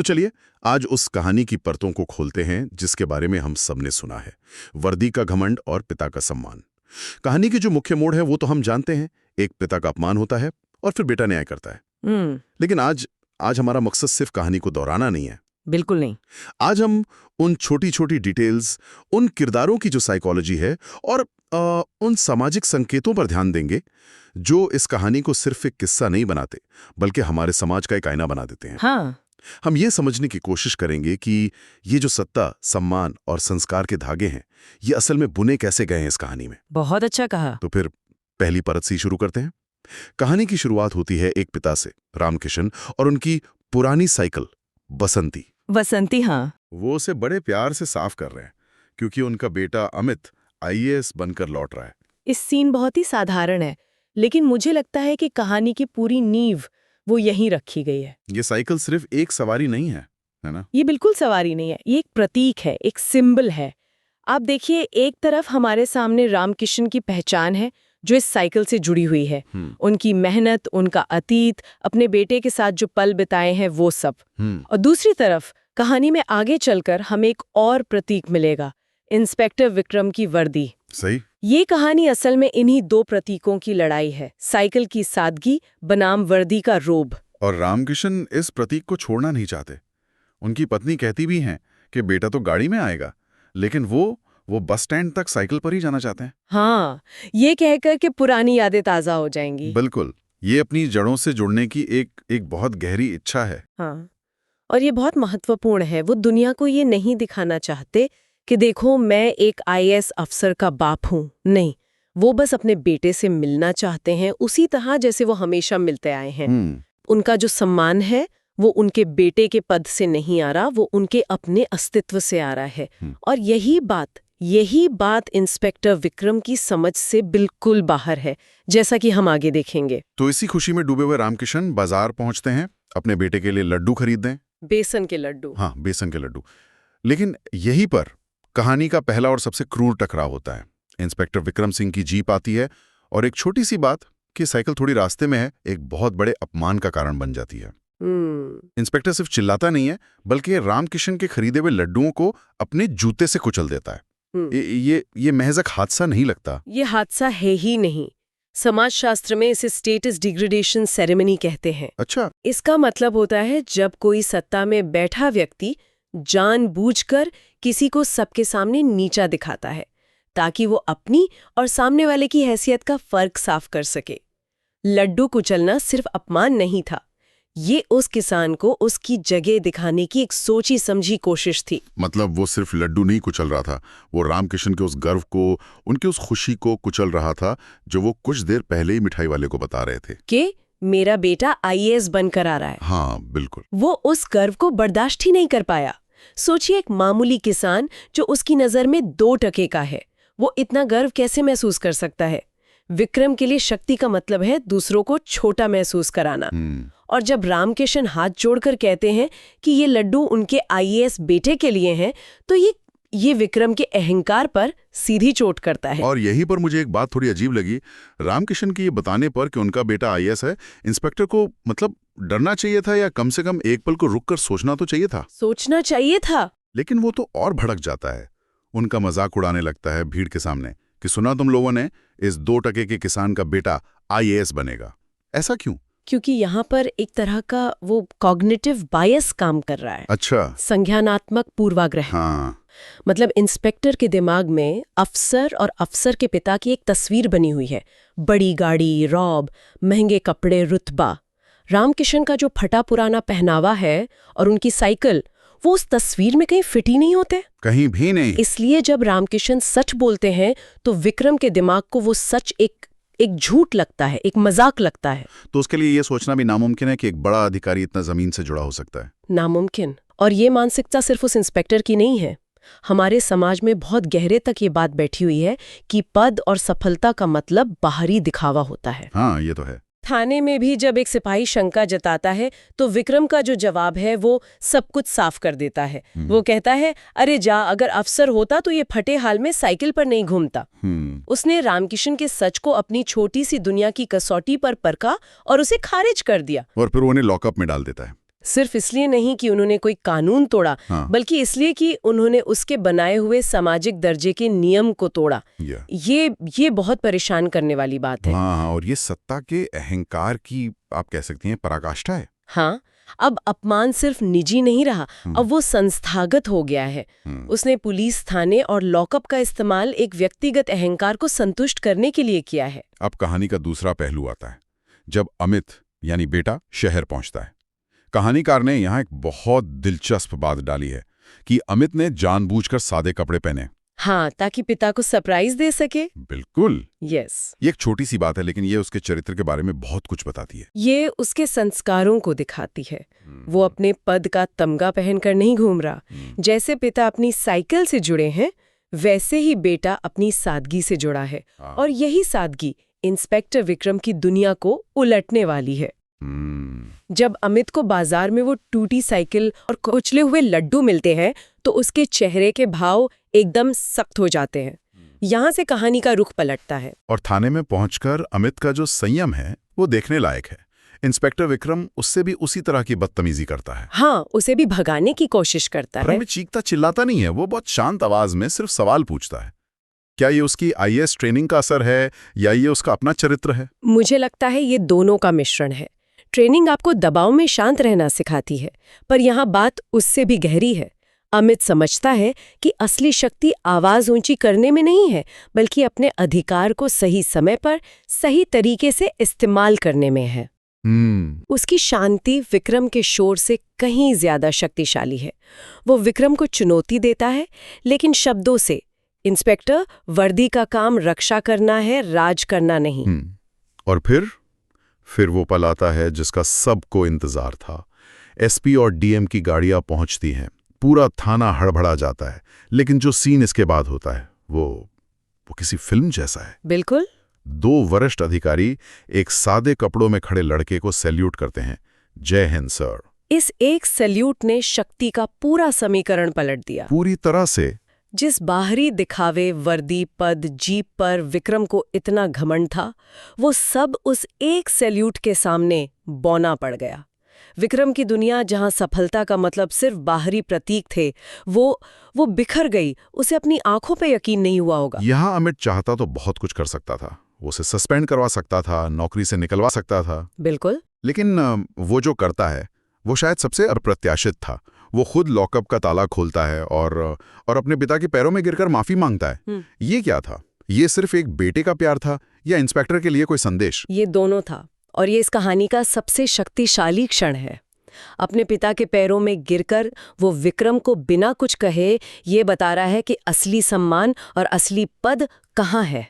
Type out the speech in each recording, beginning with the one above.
तो चलिए आज उस कहानी की परतों को खोलते हैं जिसके बारे में हम सबने सुना है। वर्दी का घमंड और पिता का सम्मान। कहानी की जो मुख्य मोड़ है वो तो हम जानते हैं, एक पिता का अपमान होता है और फिर बेटा न्याय करता है। लेकिन आज आज हमारा मकसद सिर्फ कहानी को दोहराना नहीं है। बिल्कुल नहीं। आज हम उन छोटी छोटी डिटेल्स, उन किरदारों की जो साइकोलॉजी है और उन सामाजिक संकेतों पर ध्यान देंगे जो इस कहानी को सिर्फ एक किस्सा नहीं बनाते बल्कि हमारे समाज का एक आईना बना देते हैं। हाँ। हम ये समझने की कोशिश करेंगे कि ये जो सत्ता, सम्मान और संस्कार के धागे हैं, ये असल में बुने कैसे गए हैं इस कहानी में। बहुत अच्छा कहा। तो फिर पहली परत से ही शुरू करते हैं। कहानी की शुरुआत होती है एक पिता से, रामकिशन, और उनकी पुरानी साइकिल बसंती। वसंती, हाँ। वो उसे बड़े प्यार से साफ कर रहे हैं क्योंकि उनका बेटा अमित आईएएस बनकर लौट रहा है। इस सीन बहुत ही साधारण है, लेकिन मुझे लगता है कि कहानी की पूरी नींव वो यहीं रखी गई है। ये साइकिल सिर्फ एक सवारी नहीं है ना? ये बिल्कुल सवारी नहीं है, ये एक प्रतीक है, एक सिंबल है। आप देखिए, एक तरफ हमारे सामने रामकिशन की पहचान है जो इस साइकिल से जुड़ी हुई है। उनकी मेहनत, उनका अतीत, अपने बेटे के साथ जो पल बिताए हैं वो सब। और दूसरी तरफ कहानी में आगे चलकर हमें एक और प्रतीक मिलेगा, इंस्पेक्टर विक्रम की वर्दी। सही। ये कहानी असल में इन्हीं दो प्रतीकों की लड़ाई है, साइकिल की सादगी बनाम वर्दी का रोब। और रामकिशन इस प्रतीक को छोड़ना नहीं चाहते। उनकी पत्नी कहती भी हैं कि बेटा तो गाड़ी में आएगा, लेकिन वो बस स्टैंड तक साइकिल पर ही जाना चाहते हैं। हाँ, ये कहकर के पुरानी यादें ताजा हो जाएंगी। बिल्कुल, ये अपनी जड़ों से जुड़ने की एक बहुत गहरी इच्छा है। हाँ, और ये बहुत महत्वपूर्ण है। वो दुनिया को ये नहीं दिखाना चाहते कि देखो मैं एक आईएएस अफसर का बाप हूँ। नहीं, वो बस अपने बेटे से मिलना चाहते हैं उसी तरह जैसे वो हमेशा मिलते आए हैं। उनका जो सम्मान है वो उनके बेटे के पद से नहीं आ रहा, वो उनके अपने अस्तित्व से आ रहा है। और यही बात इंस्पेक्टर विक्रम की समझ से बिल्कुल बाहर है, जैसा कि हम आगे देखेंगे। तो इसी खुशी में डूबे हुए रामकिशन बाजार पहुंचते हैं अपने बेटे के लिए लड्डू खरीदने। बेसन के लड्डू। हाँ, बेसन के लड्डू। लेकिन यहीं पर कहानी का पहला और सबसे क्रूर टकराव होता है। इंस्पेक्टर विक्रम सिंह की जीप आती है और एक छोटी सी बात कि साइकिल थोड़ी रास्ते में है, एक बहुत बड़े अपमान का कारण बन जाती है। इंस्पेक्टर सिर्फ चिल्लाता नहीं है बल्कि रामकिशन के खरीदे हुए लड्डुओं को अपने जूते से कुचल देता है। ये महज एक हादसा नहीं लगता। ये हादसा है ही नहीं। समाजशास्त्र में इसे स्टेटस डिग्रेडेशन सेरेमनी कहते हैं। अच्छा। इसका मतलब होता है जब कोई सत्ता में बैठा व्यक्ति जानबूझकर किसी को सबके सामने नीचा दिखाता है ताकि वो अपनी और सामने वाले की हैसियत का फर्क साफ कर सके। लड्डू कुचलना सिर्फ अपमान नहीं था, ये उस किसान को उसकी जगह दिखाने की एक सोची समझी कोशिश थी। मतलब वो सिर्फ लड्डू नहीं कुचल रहा था, वो रामकिशन के उस गर्व को, उनकी उस खुशी को कुचल रहा था जो वो कुछ देर पहले ही मिठाई वाले को बता रहे थे कि मेरा बेटा आईएएस बनकर आ रहा है। हाँ बिल्कुल। वो उस गर्व को बर्दाश्त ही नहीं कर पाया। सोचिए, एक मामूली किसान जो उसकी नजर में 2 टके का है, वो इतना गर्व कैसे महसूस कर सकता है। विक्रम के लिए शक्ति का मतलब है दूसरों को छोटा महसूस कराना। और जब रामकिशन हाथ जोड़कर कहते हैं कि ये लड्डू उनके आईएएस बेटे के लिए हैं, तो ये विक्रम के अहंकार पर सीधी चोट करता है। और यहीं पर मुझे एक बात थोड़ी अजीब लगी। रामकिशन के ये बताने पर कि उनका बेटा आईएएस है, इंस्पेक्टर को मतलब डरना चाहिए था या कम से कम एक पल को रुककर सोचना तो चाहिए था। सोचना चाहिए था। लेकिन वो तो और भड़क जाता है। उनका मजाक उड़ाने लगता है भीड़ के सामने कि सुना तुम लोगों ने, इस 2 टके के किसान का बेटा आईएएस बनेगा। ऐसा क्यों? क्योंकि यहाँ पर एक तरह का वो कॉग्निटिव बायस काम कर रहा है। अच्छा। संज्ञानात्मक पूर्वाग्रह। हाँ। मतलब इंस्पेक्टर के दिमाग में अफसर और अफसर के पिता की एक तस्वीर बनी हुई है, बड़ी गाड़ी, रॉब, महंगे कपड़े, रुतबा। रामकिशन का जो फटा पुराना पहनावा है और उनकी साइकिल, वो उस तस्वीर में कहीं फिट ही नहीं होते, कहीं भी नहीं। इसलिए जब रामकिशन सच बोलते हैं तो विक्रम के दिमाग को वो सच एक झूठ लगता है, एक मजाक लगता है। तो उसके लिए ये सोचना भी नामुमकिन है कि एक बड़ा अधिकारी इतना जमीन से जुड़ा हो सकता है। नामुमकिन। और ये मानसिकता सिर्फ उस इंस्पेक्टर की नहीं है, हमारे समाज में बहुत गहरे तक ये बात बैठी हुई है कि पद और सफलता का मतलब बाहरी दिखावा होता है। हाँ, ये तो है। थाने में भी जब एक सिपाही शंका जताता है तो विक्रम का जो जवाब है वो सब कुछ साफ कर देता है। वो कहता है, अरे जा, अगर अफसर होता तो ये फटे हाल में साइकिल पर नहीं घूमता। उसने रामकिशन के सच को अपनी छोटी सी दुनिया की कसौटी पर परखा और उसे खारिज कर दिया। और फिर उन्हें लॉकअप में डाल देता है। सिर्फ इसलिए नहीं कि उन्होंने कोई कानून तोड़ा, हाँ। बल्कि इसलिए कि उन्होंने उसके बनाए हुए सामाजिक दर्जे के नियम को तोड़ा। ये बहुत परेशान करने वाली बात है। हाँ, और ये सत्ता के अहंकार की आप कह सकती हैं पराकाष्ठा है। हाँ, अब अपमान सिर्फ निजी नहीं रहा, अब वो संस्थागत हो गया है। उसने पुलिस थाने और लॉकअप का इस्तेमाल एक व्यक्तिगत अहंकार को संतुष्ट करने के लिए किया है। अब कहानी का दूसरा पहलू आता है, जब अमित यानी बेटा शहर पहुंचता है। कहानीकार ने यहाँ एक बहुत दिलचस्प बात डाली है कि अमित ने जानबूझकर सादे कपड़े पहने। हाँ, ताकि पिता को सरप्राइज दे सके। बिल्कुल। यस। ये एक छोटी सी बात है, लेकिन ये उसके चरित्र के बारे में बहुत कुछ बताती है। ये उसके संस्कारों को दिखाती है। वो अपने पद का तमगा पहनकर नहीं घूम रहा। जैसे पिता अपनी साइकिल से जुड़े हैं, वैसे ही बेटा अपनी सादगी से जुड़ा है। और यही सादगी इंस्पेक्टर विक्रम की दुनिया को उलटने वाली है। जब अमित को बाजार में वो टूटी साइकिल और कुचले हुए लड्डू मिलते हैं, तो उसके चेहरे के भाव एकदम सख्त हो जाते हैं। यहाँ से कहानी का रुख पलटता है। और थाने में पहुंचकर अमित का जो संयम है वो देखने लायक है। इंस्पेक्टर विक्रम उससे भी उसी तरह की बदतमीजी करता है। हाँ, उसे भी भगाने की कोशिश करता है। चीखता चिल्लाता नहीं है, वो बहुत शांत आवाज में सिर्फ सवाल पूछता है। क्या ये उसकी आईएएस ट्रेनिंग का असर है या ये उसका अपना चरित्र है? मुझे लगता है ये दोनों का मिश्रण है। ट्रेनिंग आपको दबाव में शांत रहना सिखाती है, पर यहाँ बात उससे भी गहरी है। अमित समझता है कि असली शक्ति आवाज ऊंची करने में नहीं है, बल्कि अपने अधिकार को सही समय पर सही तरीके से इस्तेमाल करने में है। उसकी शांति विक्रम के शोर से कहीं ज्यादा शक्तिशाली है। वो विक्रम को चुनौती देता है, लेकिन शब्दों से। इंस्पेक्टर, वर्दी का काम रक्षा करना है, राज करना नहीं। और फिर वो पल आता है जिसका सबको इंतजार था। एसपी और डीएम की गाड़ियां पहुंचती हैं, पूरा थाना हड़बड़ा जाता है। लेकिन जो सीन इसके बाद होता है वो किसी फिल्म जैसा है। बिल्कुल। 2 वरिष्ठ अधिकारी एक सादे कपड़ों में खड़े लड़के को सैल्यूट करते हैं। जय हिंद सर। इस एक सैल्यूट ने शक्ति का पूरा समीकरण पलट दिया। पूरी तरह से। जिस बाहरी दिखावे, वर्दी, पद, जीप पर विक्रम को इतना घमंड था, वो सब उस एक सैल्यूट के सामने बौना पड़ गया। विक्रम की दुनिया, जहां सफलता का मतलब सिर्फ बाहरी प्रतीक थे, वो बिखर गई। उसे अपनी आंखों पे यकीन नहीं हुआ होगा। यहाँ अमित चाहता तो बहुत कुछ कर सकता था। वो उसे सस्पेंड करवा सकता था, नौकरी से निकलवा सकता था। बिल्कुल। लेकिन वो जो करता है वो शायद सबसे अप्रत्याशित था। वो खुद लॉकअप का ताला खोलता है और अपने पिता के पैरों में गिरकर माफी मांगता है। ये क्या था? ये सिर्फ एक बेटे का प्यार था या इंस्पेक्टर के लिए कोई संदेश? ये दोनों था, और ये इस कहानी का सबसे शक्तिशाली क्षण है। अपने पिता के पैरों में गिरकर वो विक्रम को बिना कुछ कहे ये बता रहा है कि असली सम्मान और असली पद कहाँ है।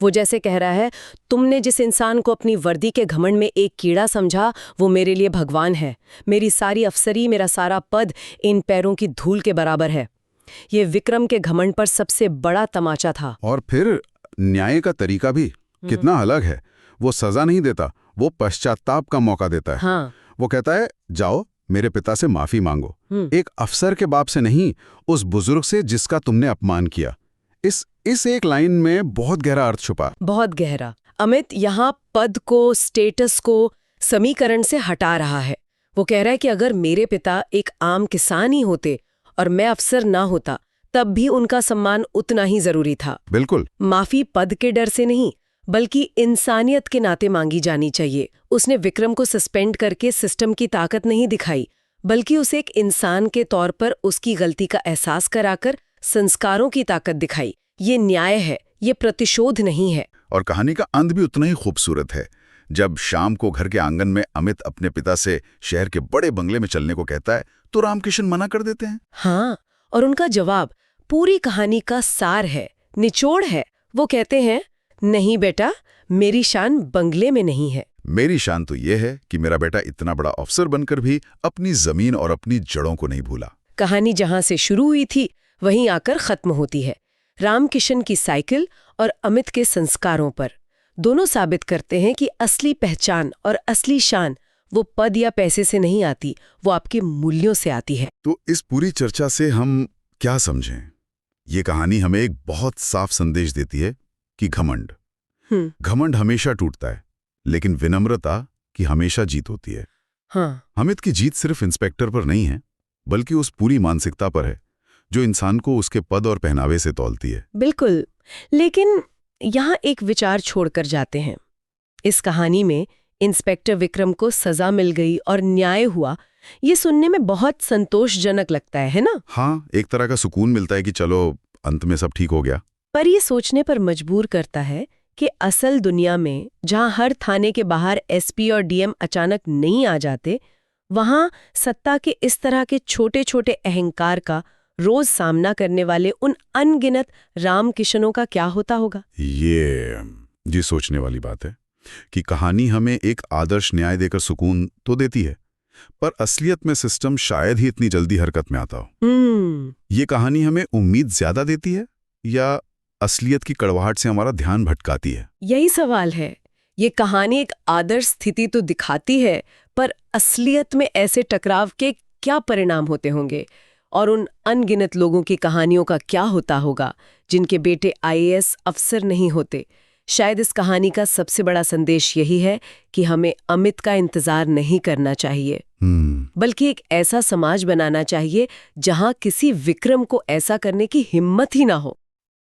वो जैसे कह रहा है, तुमने जिस इंसान को अपनी वर्दी के घमंड में एक कीड़ा समझा, वो मेरे लिए भगवान है। मेरी सारी अफसरी, मेरा सारा पद इन पैरों की धूल के बराबर है। ये विक्रम के घमंड पर सबसे बड़ा तमाचा था। और फिर न्याय का तरीका भी कितना अलग है। वो सजा नहीं देता, वो पश्चाताप का मौका देता है। हाँ। वो कहता है, जाओ मेरे पिता से माफी मांगो। एक अफसर के बाप से नहीं, उस बुजुर्ग से जिसका तुमने अपमान किया। इस एक लाइन में बहुत गहरा अर्थ छुपा। बहुत गहरा। अमित यहाँ पद को, स्टेटस को समीकरण से हटा रहा है। वो कह रहा है कि अगर मेरे पिता एक आम किसान ही होते और मैं अफसर ना होता, तब भी उनका सम्मान उतना ही जरूरी था। बिल्कुल। माफी पद के डर से नहीं, बल्कि इंसानियत के नाते मांगी जानी चाहिए। उसने विक्रम को सस्पेंड करके सिस्टम की ताकत नहीं दिखाई, बल्कि उसे एक इंसान के तौर पर उसकी गलती का एहसास कराकर संस्कारों की ताकत दिखाई। ये न्याय है, ये प्रतिशोध नहीं है। और कहानी का अंत भी उतना ही खूबसूरत है। जब शाम को घर के आंगन में अमित अपने पिता से शहर के बड़े बंगले में चलने को कहता है, तो रामकिशन मना कर देते हैं। हाँ, और उनका जवाब पूरी कहानी का सार है, निचोड़ है। वो कहते हैं, नहीं बेटा, मेरी शान बंगले में नहीं है। मेरी शान तो ये है कि मेरा बेटा इतना बड़ा अफसर बनकर भी अपनी जमीन और अपनी जड़ों को नहीं भूला। कहानी जहां से शुरू हुई थी वहीं आकर खत्म होती है। रामकिशन की साइकिल और अमित के संस्कारों पर दोनों साबित करते हैं कि असली पहचान और असली शान वो पद या पैसे से नहीं आती, वो आपके मूल्यों से आती है। तो इस पूरी चर्चा से हम क्या समझें? ये कहानी हमें एक बहुत साफ संदेश देती है कि घमंड हमेशा टूटता है, लेकिन विनम्रता की हमेशा जीत होती है। हाँ, अमित की जीत सिर्फ इंस्पेक्टर पर नहीं है, बल्कि उस पूरी मानसिकता पर है जो इंसान को उसके पद और पहनावे से तौलती है। बिल्कुल। लेकिन यहाँ एक विचार छोड़कर जाते हैं। इस कहानी में इंस्पेक्टर विक्रम को सजा मिल गई और न्याय हुआ, ये सुनने में बहुत संतोषजनक लगता है ना? हाँ, एक तरह का सुकून मिलता है कि चलो अंत में सब ठीक हो गया। पर ये सोचने पर मजबूर करता है कि असल दुनिया में जहां हर थाने के बाहर एसपी और डीएम अचानक नहीं आ जाते, वहां सत्ता के इस तरह के छोटे छोटे अहंकार का रोज सामना करने वाले उन अनगिनत राम किशनों का क्या होता होगा। ये सोचने वाली बात है कि कहानी हमें एक आदर्श न्याय देकर सुकून तो देती है, पर असलियत में सिस्टम शायद ही इतनी जल्दी हरकत में आता हो। ये कहानी हमें उम्मीद ज्यादा देती है या असलियत की कड़वाहट से हमारा ध्यान भटकाती है? यही सवाल है। ये कहानी एक आदर्श स्थिति तो दिखाती है, पर असलियत में ऐसे टकराव के क्या परिणाम होते होंगे और उन अनगिनत लोगों की कहानियों का क्या होता होगा जिनके बेटे आईएएस अफसर नहीं होते। शायद इस कहानी का सबसे बड़ा संदेश यही है कि हमें अमित का इंतजार नहीं करना चाहिए, बल्कि एक ऐसा समाज बनाना चाहिए जहां किसी विक्रम को ऐसा करने की हिम्मत ही ना हो।